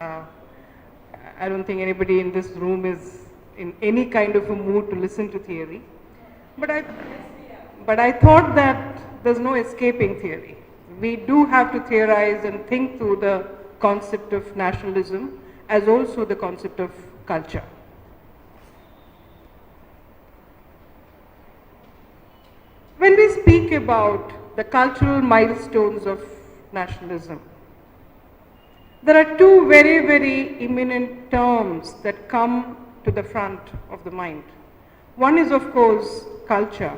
Uh, I don't think anybody in this room is in any kind of a mood to listen to theory. But I thought that there's no escaping theory. We do have to theorize and think through the concept of nationalism as also the concept of culture. When we speak about the cultural milestones of nationalism, there are two very, very imminent terms that come to the front of the mind. One is, of course, culture.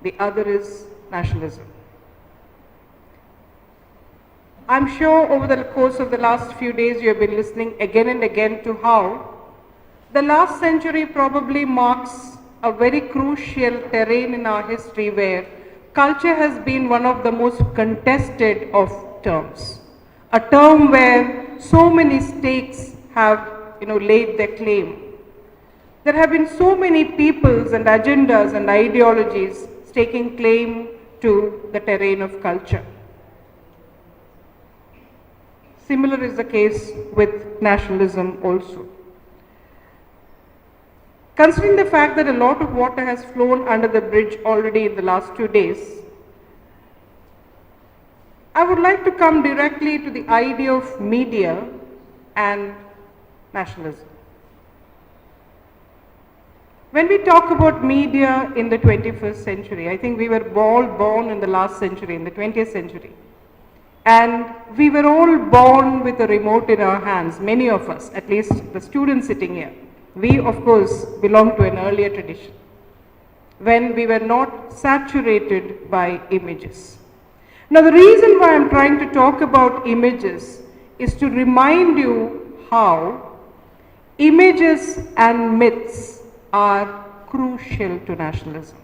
The other is nationalism. I'm sure over the course of the last few days you have been listening again and again to how the last century probably marks a very crucial terrain in our history where culture has been one of the most contested of terms. A term where so many stakes have laid their claim. There have been so many peoples and agendas and ideologies staking claim to the terrain of culture. Similar is the case with nationalism also. Considering the fact that a lot of water has flown under the bridge already in the last 2 days, I would like to come directly to the idea of media and nationalism. When we talk about media in the 21st century, I think we were all born in the last century, in the 20th century. And we were all born with a remote in our hands, many of us, at least the students sitting here. We, of course, belong to an earlier tradition, when we were not saturated by images. Now, the reason why I'm trying to talk about images is to remind you how images and myths are crucial to nationalism.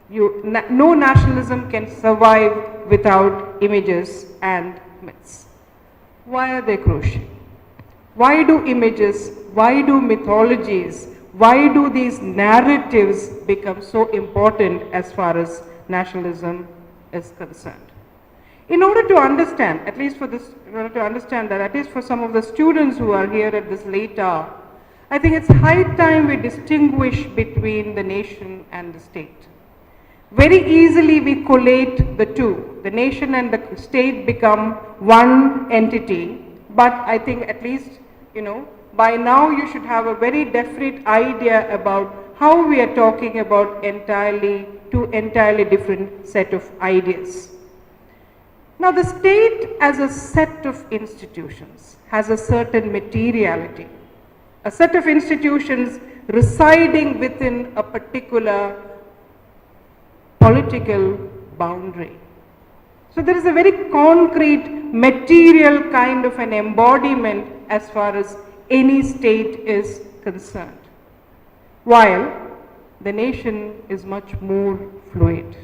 No nationalism can survive without images and myths. Why are they crucial? Why do images, why do mythologies, why do these narratives become so important as far as nationalism is concerned? In order to understand, at least for this, in order to understand that, at least for some of the students who are here at this late hour, I think it's high time we distinguish between the nation and the state. Very easily we collate the two. The nation and the state become one entity, but I think at least, by now you should have a very definite idea about how we are talking about two entirely different set of ideas. Now, the state as a set of institutions has a certain materiality, a set of institutions residing within a particular political boundary. So there is a very concrete, material kind of an embodiment as far as any state is concerned, while the nation is much more fluid.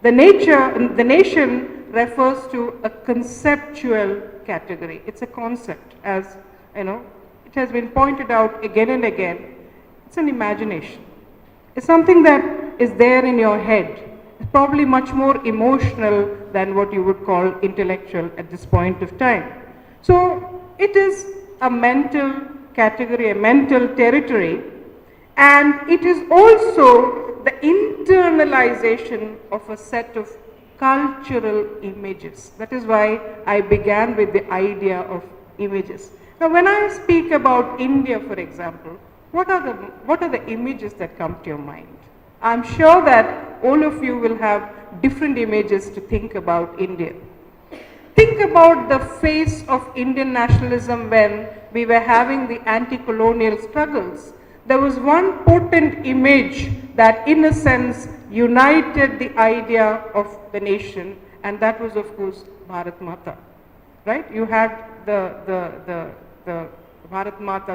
The nation refers to a conceptual category. It's a concept, as it has been pointed out again and again. It's an imagination. It's something that is there in your head. It's probably much more emotional than what you would call intellectual at this point of time. So it is a mental category, a mental territory, and it is also the internalization of a set of cultural images. That is why I began with the idea of images. Now, when I speak about India, for example, what are the images that come to your mind? I'm sure that all of you will have different images to think about India. Think about the face of Indian nationalism when we were having the anti-colonial struggles. There was one potent image that, in a sense, united the idea of the nation, and that was, of course, Bharat Mata. Right? You had the Bharat Mata,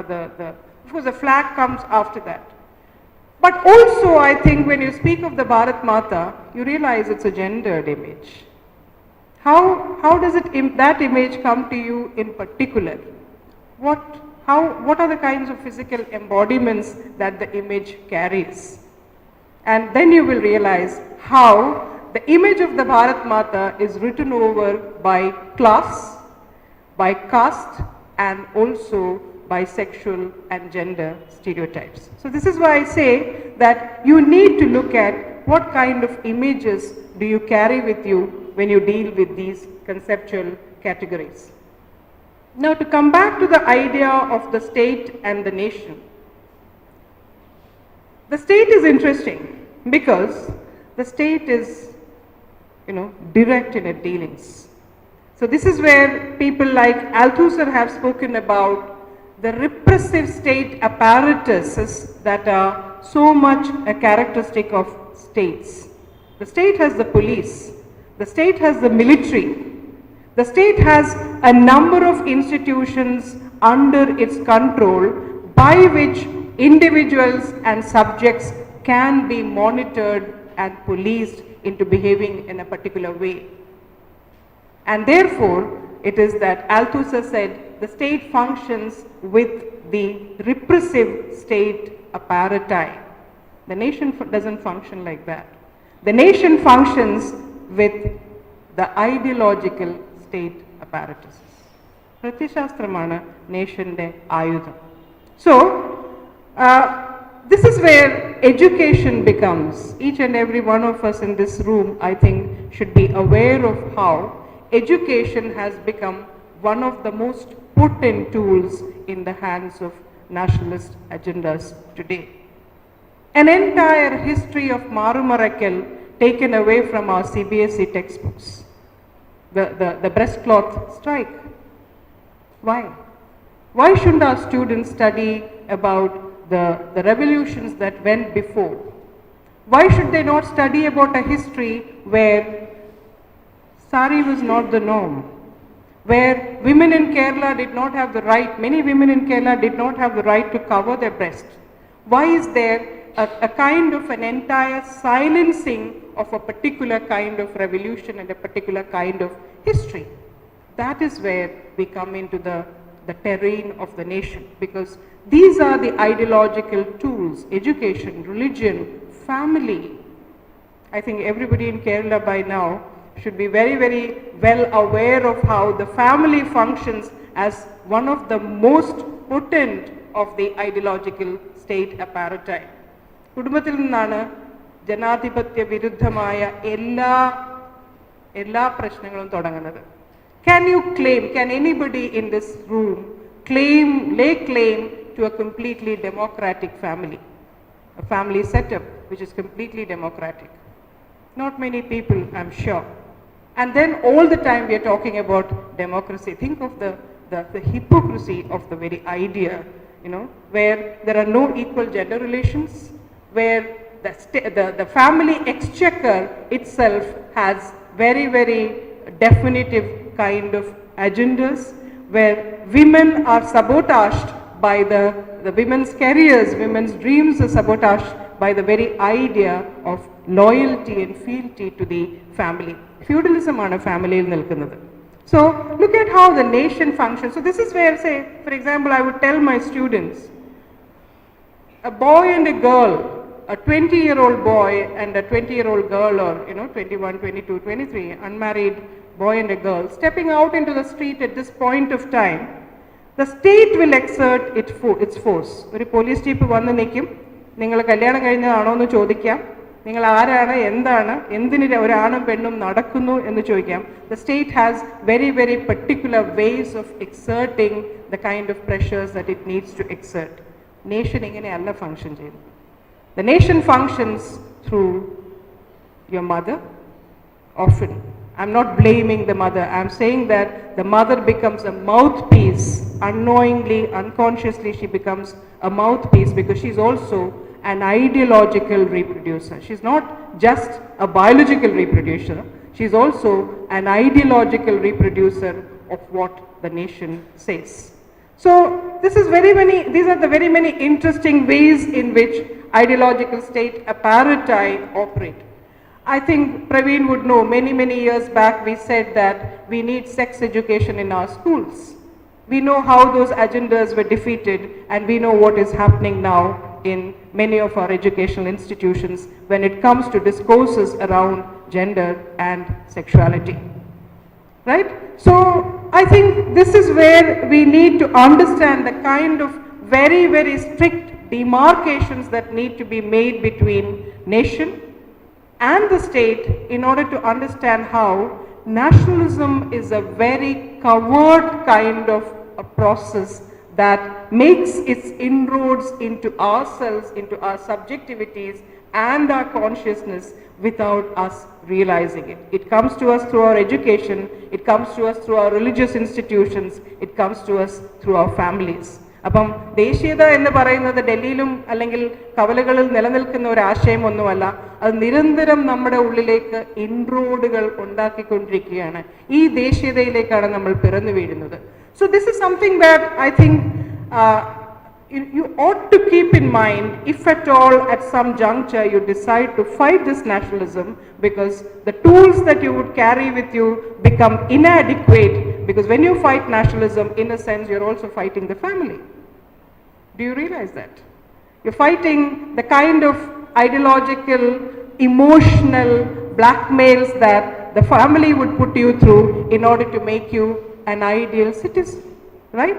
of course, the flag comes after that. But also, I think when you speak of the Bharat Mata, you realize it's a gendered image. How does that image come to you in particular? What are the kinds of physical embodiments that the image carries? And then you will realize how the image of the Bharat Mata is written over by class, by caste, and also bisexual and gender stereotypes. So this is why I say that you need to look at what kind of images do you carry with you when you deal with these conceptual categories. Now, to come back to the idea of the state and the nation. The state is interesting because the state is, direct in its dealings. So this is where people like Althusser have spoken about the repressive state apparatuses that are so much a characteristic of states. The state has the police, the state has the military, the state has a number of institutions under its control by which individuals and subjects can be monitored and policed into behaving in a particular way. And therefore, it is that Althusser said the state functions with the repressive state apparati. The nation doesn't function like that. The nation functions with the ideological state apparatuses. Pratyashastramana nation ayudham. So, this is where education becomes, each and every one of us in this room, I think, should be aware of how education has become one of the most potent tools in the hands of nationalist agendas today. An entire history of Marumarakal taken away from our CBSE textbooks. The breastcloth strike. Why? Why shouldn't our students study about the revolutions that went before? Why should they not study about a history where sari was not the norm? Where women in Kerala did not have the right, many women in Kerala did not have the right to cover their breast. Why is there a kind of an entire silencing of a particular kind of revolution and a particular kind of history? That is where we come into the terrain of the nation, because these are the ideological tools: education, religion, family. I think everybody in Kerala by now should be very, very well aware of how the family functions as one of the most potent of the ideological state apparati. കുടുംബത്തിൽ നിന്നാണ് ജനാധിപത്യ വിരുദ്ധമായ എല്ലാ പ്രശ്നങ്ങളും തുടങ്ങുന്നത്. Can you claim, can anybody in this room lay claim to a completely democratic family? A family setup which is completely democratic? Not many people, I'm sure. And then all the time we are talking about democracy. Think of the hypocrisy of the very idea, where there are no equal gender relations, where the family exchequer itself has very, very definitive kind of agendas, where women are sabotaged by the women's careers, women's dreams are sabotaged by the very idea of loyalty and fealty to the family. Feudalism on a family il nilkunnathu. So look at how the nation functions. So this is where, say, for example, I would tell my students, a boy and a girl, a 20-year-old boy and a 20-year-old girl, or 21, 22, 23, unmarried boy and a girl, stepping out into the street at this point of time, the state will exert its force. ഒരു police jeep വന്ന് നിൽക്കും, നിങ്ങൾ കല്യാണം കഴിഞ്ഞതാണോ എന്ന് ചോദിക്കാം, നിങ്ങൾ ആരാണ്, എന്താണ്, എന്തിന് ഒരാണും പെണ്ണും നടക്കുന്നു എന്ന് ചോദിക്കാം. The state has very, very particular ways of exerting the kind of pressures that it needs to exert. Nation ഇങ്ങനെയല്ല ഫങ്ഷൻ ചെയ്യുന്നത്. The nation functions through your mother, often. I'm not blaming the mother. I'm saying that the mother becomes a mouthpiece. Unknowingly, unconsciously, she becomes a mouthpiece because she's also an ideological reproducer. She's not just a biological reproducer. She's also an ideological reproducer of what the nation says. So these are the very many interesting ways in which ideological state apparati operate. I think Praveen would know, many years back we said that we need sex education in our schools. We know how those agendas were defeated, and we know what is happening now in many of our educational institutions when it comes to discourses around gender and sexuality. right? So I think this is where we need to understand the kind of very, very strict demarcations that need to be made between nation and the state in order to understand how nationalism is a very covert kind of a process that makes its inroads into ourselves, into our subjectivities and our consciousness without us realizing it. It comes to us through our education, it comes to us through our religious institutions, it comes to us through our families. അപ്പം ദേശീയത എന്ന് പറയുന്നത് ഡൽഹിയിലും അല്ലെങ്കിൽ കവലകളിൽ നിലനിൽക്കുന്ന ഒരു ആശയമൊന്നുമല്ല, അത് നിരന്തരം നമ്മുടെ ഉള്ളിലേക്ക് ഇൻറോഡുകൾ ഉണ്ടാക്കിക്കൊണ്ടിരിക്കുകയാണ്. ഈ ദേശീയതയിലേക്കാണ് നമ്മൾ പിറന്നു വീഴുന്നത്. So this is something that I think you ought to keep in mind if at all at some juncture you decide to fight this nationalism, because the tools that you would carry with you become inadequate, because when you fight nationalism, in a sense you're also fighting the family. Do you realize that? You're fighting the kind of ideological, emotional blackmails that the family would put you through in order to make you an ideal citizen, right?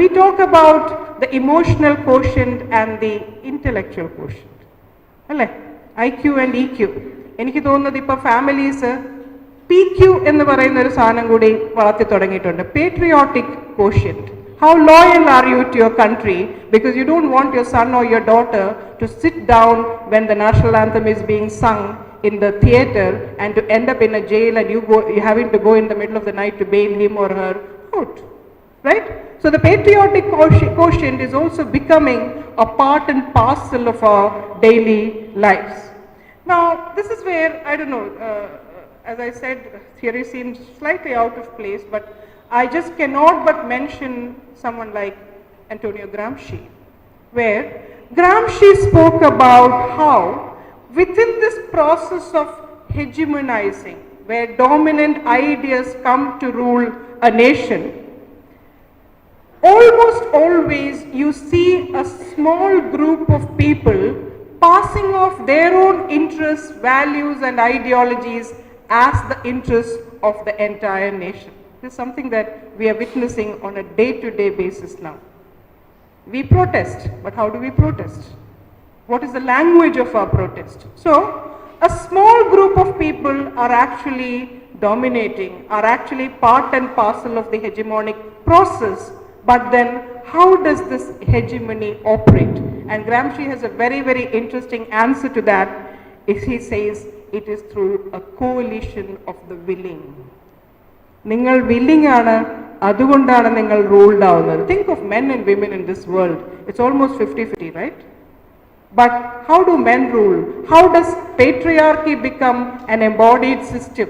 We talk about the emotional quotient and the intellectual quotient. IQ and EQ. എനിക്ക് തോന്നുന്നത് ഇപ്പോൾ families PQ എന്ന് പറയുന്ന ഒരു സാധനം കൂടി വളർത്തി തുടങ്ങിയിട്ടുണ്ട്. Patriotic quotient. How loyal are you to your country, because you don't want your son or your daughter to sit down when the national anthem is being sung in the theater and to end up in a jail and you having to go in the middle of the night to bail him or her out, right? So the patriotic quotient is also becoming a part and parcel of our daily lives. Now this is where, I don't know, as I said, theory seems slightly out of place, but I just cannot but mention someone like Antonio Gramsci, where Gramsci spoke about how within this process of hegemonizing, where dominant ideas come to rule a nation, almost always you see a small group of people passing off their own interests, values and ideologies as the interests of the entire nation. This is something that we are witnessing on a day-to-day basis now. We protest, but how do we protest? What is the language of our protest? So, a small group of people are actually dominating, are actually part and parcel of the hegemonic process, but then how does this hegemony operate? And Gramsci has a very, very interesting answer to that. He says it is through a coalition of the willing. നിങ്ങൾ willing ആണ്, അതുകൊണ്ടാണ് നിങ്ങൾ ruled ആവുന്നത്. Think of men and women in this world. It's almost 50-50, right? But how do men rule? How does patriarchy become an embodied system?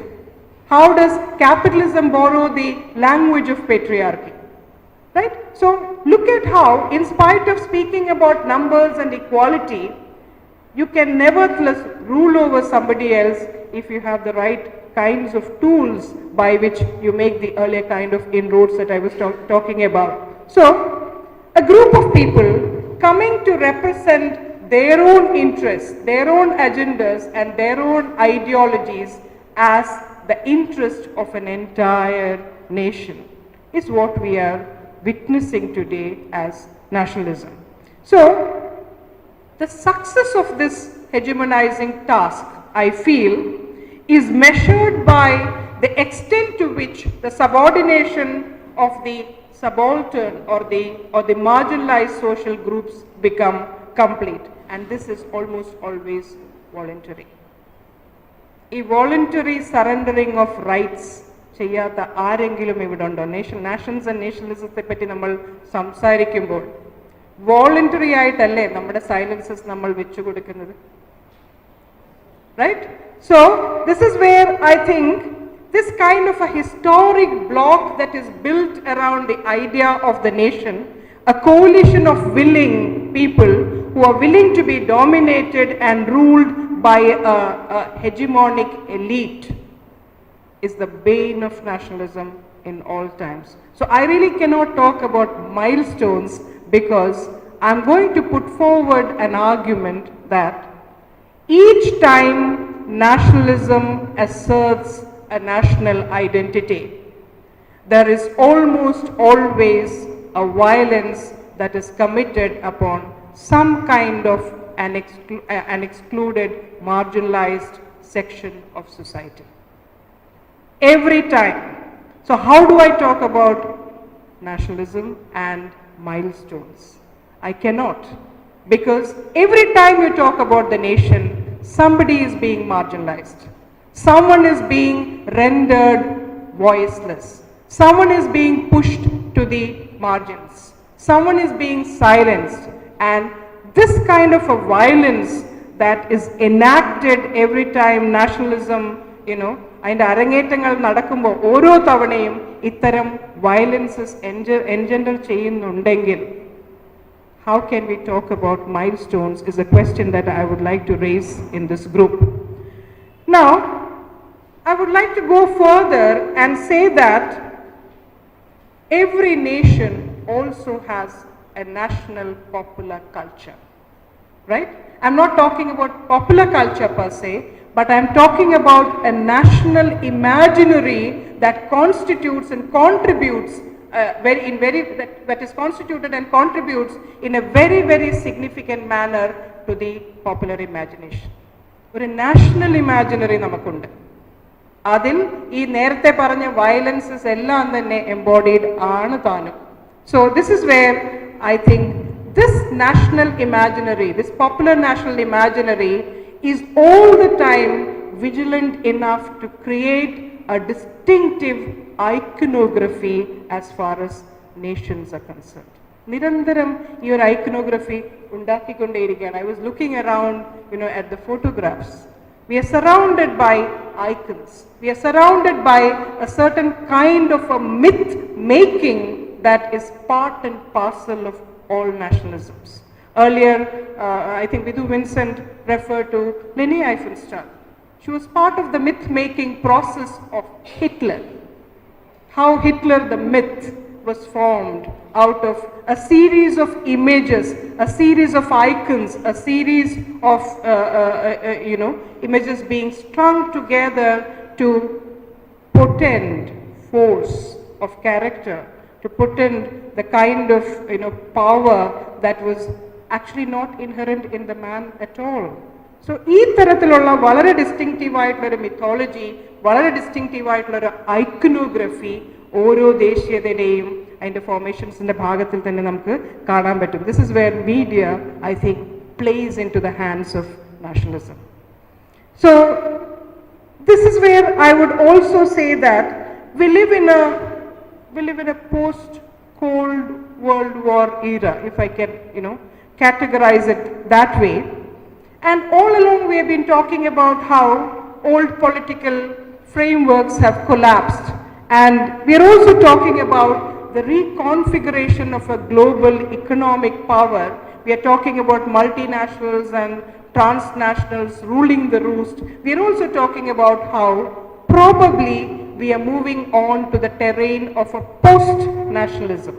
How does capitalism borrow the language of patriarchy? Right? So look at how, in spite of speaking about numbers and equality, you can nevertheless rule over somebody else if you have the right kinds of tools by which you make the earlier kind of inroads that I was talking about. So, a group of people coming to represent their own interests, their own agendas and their own ideologies as the interest of an entire nation is what we are witnessing today as nationalism. So, the success of this hegemonizing task, I feel, is measured by the extent to which the subordination of the subaltern or the marginalized social groups become complete, and this is almost always voluntary. A voluntary surrendering of rights ചെയ്യാത്ത ആരെങ്കിലും ഇവിടെ ഉണ്ടോ? Nations and നാഷണലിസത്തെ പറ്റി നമ്മൾ സംസാരിക്കുമ്പോൾ voluntary ആയിട്ടല്ലേ നമ്മുടെ silences നമ്മൾ വെച്ചു കൊടുക്കുന്നത്? Right? So this is where I think this kind of a historic block that is built around the idea of the nation, a coalition of willing people who are willing to be dominated and ruled by a hegemonic elite, is the bane of nationalism in all times. So I really cannot talk about milestones, because I'm going to put forward an argument that each time nationalism asserts a national identity, there is almost always a violence that is committed upon some kind of an excluded, marginalized section of society. Every time. So how do I talk about nationalism and milestones? I cannot, because every time you talk about the nation, somebody is being marginalized. Someone is being rendered voiceless. Someone is being pushed to the margins. Someone is being silenced. And this kind of a violence that is enacted every time nationalism, അതിൻ്റെ അരങ്ങേറ്റങ്ങൾ നടക്കുമ്പോൾ ഓരോ തവണയും ഇത്തരം വയലൻസസ് എൻജെൻഡർ ചെയ്യുന്നുണ്ടെങ്കിൽ how can we talk about milestones is a question that I would like to raise in this group. Now, I would like to go further and say that every nation also has a national popular culture, right? I'm not talking about popular culture per se, but I'm talking about a national imaginary that constitutes and contributes that is constituted and contributes in a very, very significant manner to the popular imagination. ഒരു national imaginary നമുക്കുണ്ട്. അതിൽ ഈ നേരത്തെ പറഞ്ഞ വയലൻസസ് എല്ലാം തന്നെ embodied ആണ് താനും. So this is where I think this national imaginary, this popular national imaginary is all the time vigilant enough to create a distinctive iconography as far as nations are concerned. Nirandaram ഈ ഒരു iconography ഉണ്ടാക്കിക്കൊണ്ടേയിരിക്കുകയാണ്. I was looking around, at the photographs. We are surrounded by icons. We are surrounded by a certain kind of a myth making that is part and parcel of all nationalisms. Earlier, I think Vidhu Vincent referred to Leni Riefenstahl. She was part of the myth-making process of Hitler. How Hitler, the myth, was formed out of a series of images, a series of icons, a series of images being strung together to portend force of character, to portend the kind of power that was actually not inherent in the man at all. So ഈ തരത്തിലുള്ള വളരെ distinctive ആയിട്ടുള്ളൊരു mythology, വളരെ distinctive ആയിട്ടുള്ളൊരു iconography ഓരോ ദേശീയതയുടെയും അതിൻ്റെ ഫോർമേഷൻസിൻ്റെ ഭാഗത്തിൽ തന്നെ നമുക്ക് കാണാൻ പറ്റും. This is where media I think plays into the hands of nationalism. So this is where I would also say that we live in a post-Cold World War era, if I can, categorize it that way. And all along we have been talking about how old political frameworks have collapsed. And we are also talking about the reconfiguration of a global economic power. We are talking about multinationals and transnationals ruling the roost. We are also talking about how probably we are moving on to the terrain of a post-nationalism.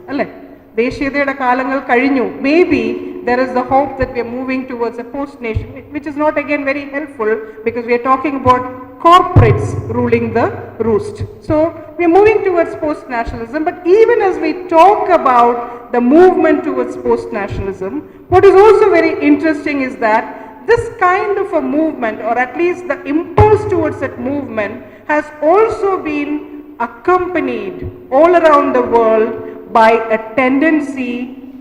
ദേശീയതയുടെ കാലങ്ങൾ കഴിഞ്ഞു. Maybe there is the hope that we are moving towards a post-nation, which is not again very helpful because we are talking about corporates ruling the roost. So we are moving towards post-nationalism, but even as we talk about the movement towards post-nationalism, what is also very interesting is that this kind of a movement, or at least the impulse towards that movement, has also been accompanied all around the world by a tendency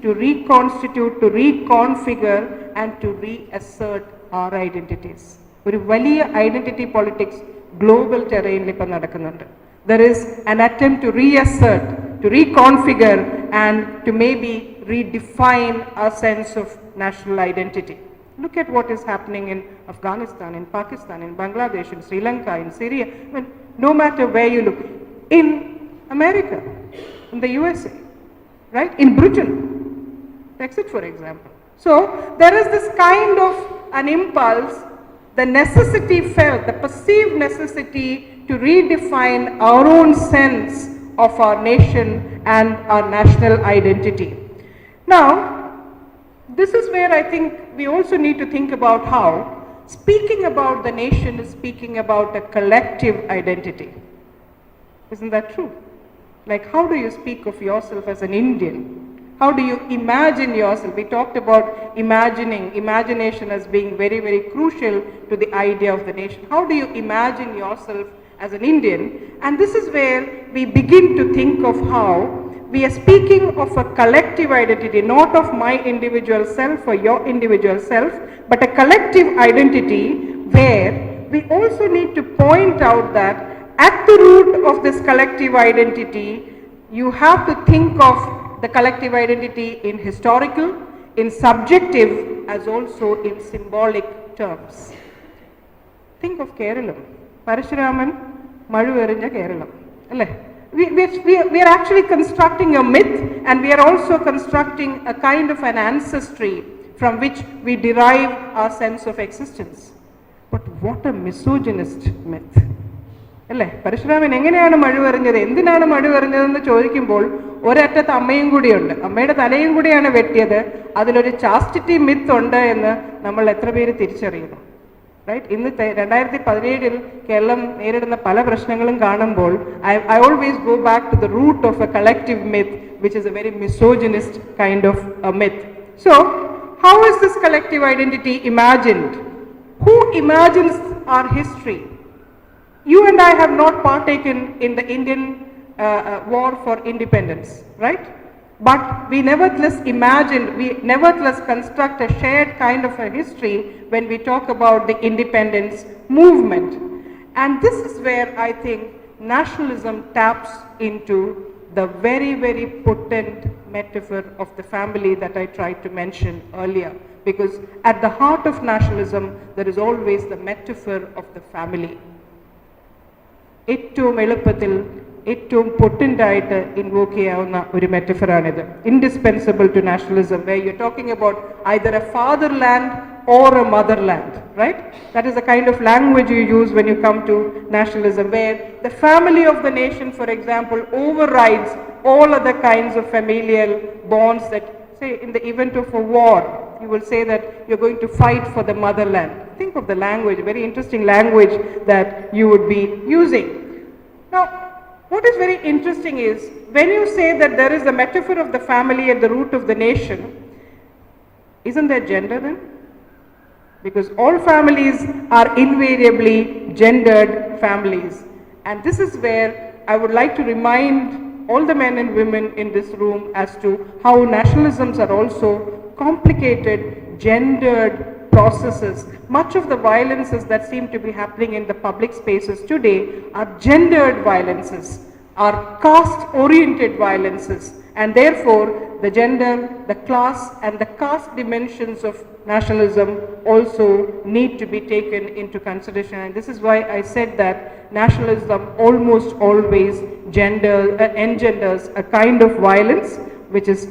to reconstitute, to reconfigure and to reassert our identities. ഒരു വലിയ identity politics global terrain ഇപ്പോൾ നടക്കുന്നുണ്ട്. There is an attempt to reassert, to reconfigure and to maybe redefine our sense of national identity. Look at what is happening in Afghanistan, in Pakistan, in Bangladesh, in Sri Lanka, in Syria. I mean, no matter where you look, in America, in the USA, right? In Britain, Brexit, for example. So there is this kind of an impulse, the necessity felt, the perceived necessity to redefine our own sense of our nation and our national identity. Now, this is where I think we also need to think about how speaking about the nation is speaking about a collective identity. Isn't that true? Like, how do you speak of yourself as an Indian? How do you imagine yourself? We talked about imagination as being very, very crucial to the idea of the nation. How do you imagine yourself as an Indian? And this is where we begin to think of how we are speaking of a collective identity, not of my individual self or your individual self, but a collective identity where we also need to point out that at the root of this collective identity, you have to think of the collective identity in historical, in subjective, as also in symbolic terms. Think of Kerala. Parashuraman, Mazhu Kerala. We are actually constructing a myth, and we are also constructing a kind of an ancestry from which we derive our sense of existence. But what a misogynist myth. അല്ലേ പരശുരാമൻ എങ്ങനെയാണ് മഴ എറിഞ്ഞത്, എന്തിനാണ് മഴ എറിഞ്ഞതെന്ന് ചോദിക്കുമ്പോൾ ഒരറ്റത്ത് അമ്മയും കൂടിയുണ്ട്, അമ്മയുടെ തലയും കൂടിയാണ് വെട്ടിയത്, അതിലൊരു ചാസ്റ്റിറ്റി മിത്ത് ഉണ്ട് എന്ന് നമ്മൾ എത്ര പേര് തിരിച്ചറിയുന്നു? റൈറ്റ്. ഇന്ന് 2017 കേരളം നേരിടുന്ന പല പ്രശ്നങ്ങളും കാണുമ്പോൾ I always go back to the root of a collective myth, which is a very misogynist kind of a myth. So, how is this collective identity imagined? Who imagines our history? You and I have not partaken in the Indian war for independence, right? But we nevertheless construct a shared kind of a history when we talk about the independence movement. And this is where I think nationalism taps into the very, very potent metaphor of the family that I tried to mention earlier. Because at the heart of nationalism, there is always the metaphor of the family. ഏറ്റവും എളുപ്പത്തിൽ ഏറ്റവും പൊട്ടൻ്റായിട്ട് invoke ചെയ്യാവുന്ന ഒരു മെറ്റഫറാണിത്. Indispensable to nationalism, where you're talking about either a fatherland or a motherland, right? That is the kind of language you use when you come to nationalism, where the family of the nation, for example, overrides all other kinds of familial bonds that, say, in the event of a war, you will say that you're going to fight for the motherland. Think of the language, very interesting language that you would be using. Now, what is very interesting is, when you say that there is the metaphor of the family at the root of the nation, isn't there gender then? Because all families are invariably gendered families. And this is where I would like to remind all the men and women in this room as to how nationalisms are also complicated, gendered processes. Much of the violences that seem to be happening in the public spaces today are gendered violences, are caste-oriented violences, and therefore the gender, the class, and the caste dimensions of nationalism also need to be taken into consideration. And this is why I said that nationalism almost always engenders a kind of violence, which is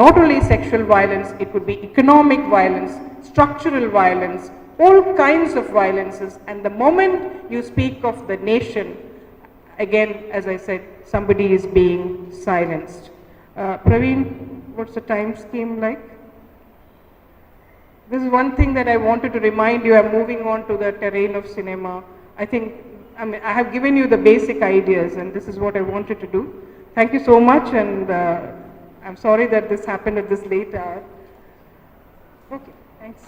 not only sexual violence, it could be economic violence, structural violence, all kinds of violences. And the moment you speak of the nation, again, as I said, somebody is being silenced. Praveen, what's the time scheme like? This is one thing that I wanted to remind you. I'm moving on to the terrain of cinema. I have given you the basic ideas, and this is what I wanted to do. Thank you so much, and I'm sorry that this happened at this late hour. Okay, thanks.